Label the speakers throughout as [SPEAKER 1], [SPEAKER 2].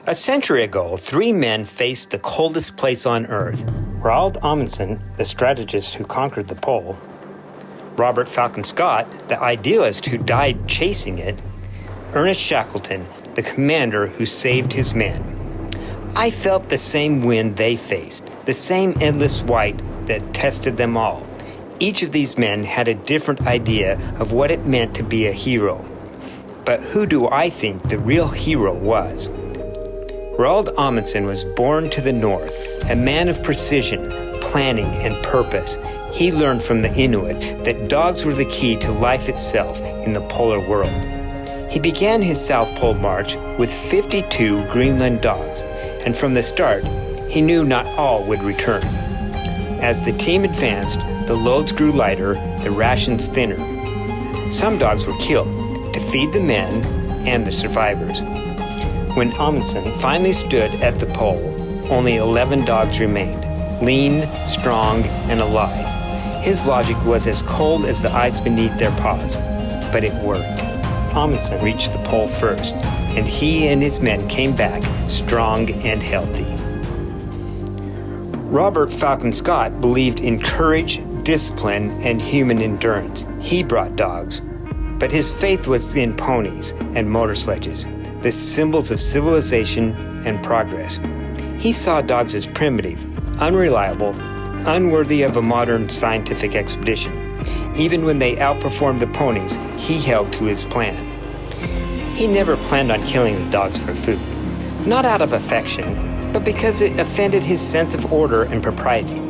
[SPEAKER 1] A century ago, 3 men faced the coldest place on Earth. Roald Amundsen, the strategist who conquered the pole, Robert Falcon Scott, the idealist who died chasing it, Ernest Shackleton, the commander who saved his men. I felt the same wind they faced, the same endless white that tested them all. Each of these men had a different idea of what it meant to be a hero. But who do I think the real hero was? Roald Amundsen was born to the north, a man of precision, planning, and purpose. He learned from the Inuit that dogs were the key to life itself in the polar world. He began his South Pole march with 52 Greenland dogs, and from the start, he knew not all would return. As the team advanced, the loads grew lighter, the rations thinner. Some dogs were killed to feed the men and the survivors. When Amundsen finally stood at the pole, only 11 dogs remained, lean, strong, and alive. His logic was as cold as the ice beneath their paws, but it worked. Amundsen reached the pole first, and he and his men came back strong and healthy. Robert Falcon Scott believed in courage, discipline, and human endurance. He brought dogs, but his faith was in ponies and motor sledges, the symbols of civilization and progress. He saw dogs as primitive, unreliable, unworthy of a modern scientific expedition. Even when they outperformed the ponies, he held to his plan. He never planned on killing the dogs for food, not out of affection, but because it offended his sense of order and propriety.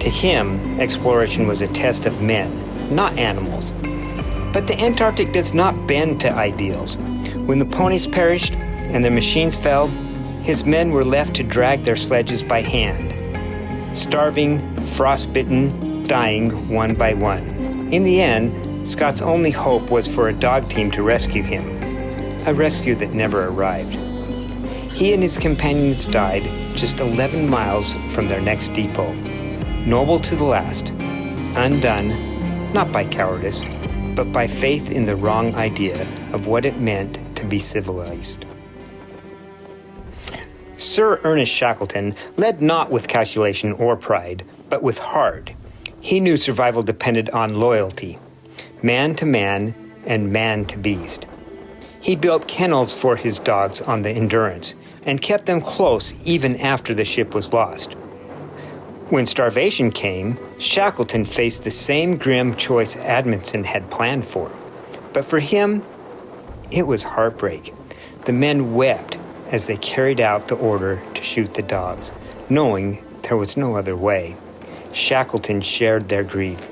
[SPEAKER 1] To him, exploration was a test of men, not animals. But the Antarctic does not bend to ideals. When the ponies perished and the machines fell, his men were left to drag their sledges by hand, starving, frostbitten, dying one by one. In the end, Scott's only hope was for a dog team to rescue him, a rescue that never arrived. He and his companions died just 11 miles from their next depot, noble to the last, undone, not by cowardice, but by faith in the wrong idea of what it meant to be civilized. Sir Ernest Shackleton led not with calculation or pride, but with heart. He knew survival depended on loyalty, man to man and man to beast. He built kennels for his dogs on the Endurance and kept them close even after the ship was lost. When starvation came, Shackleton faced the same grim choice Amundsen had planned for. But for him, it was heartbreak. The men wept as they carried out the order to shoot the dogs, knowing there was no other way. Shackleton shared their grief.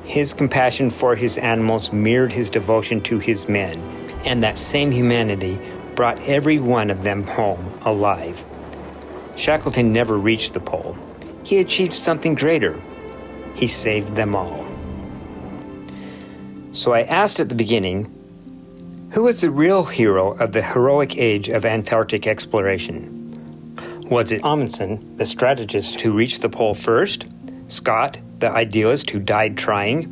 [SPEAKER 1] His compassion for his animals mirrored his devotion to his men, and that same humanity brought every one of them home alive. Shackleton never reached the pole. He achieved something greater. He saved them all. So I asked at the beginning, who was the real hero of the heroic age of Antarctic exploration? Was it Amundsen, the strategist who reached the pole first? Scott, the idealist who died trying?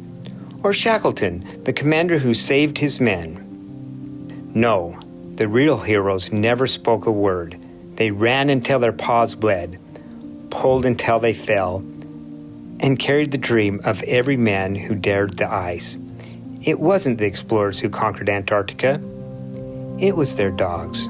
[SPEAKER 1] Or Shackleton, the commander who saved his men? No, the real heroes never spoke a word. They ran until their paws bled, pulled until they fell, and carried the dream of every man who dared the ice. It wasn't the explorers who conquered Antarctica. It was their dogs.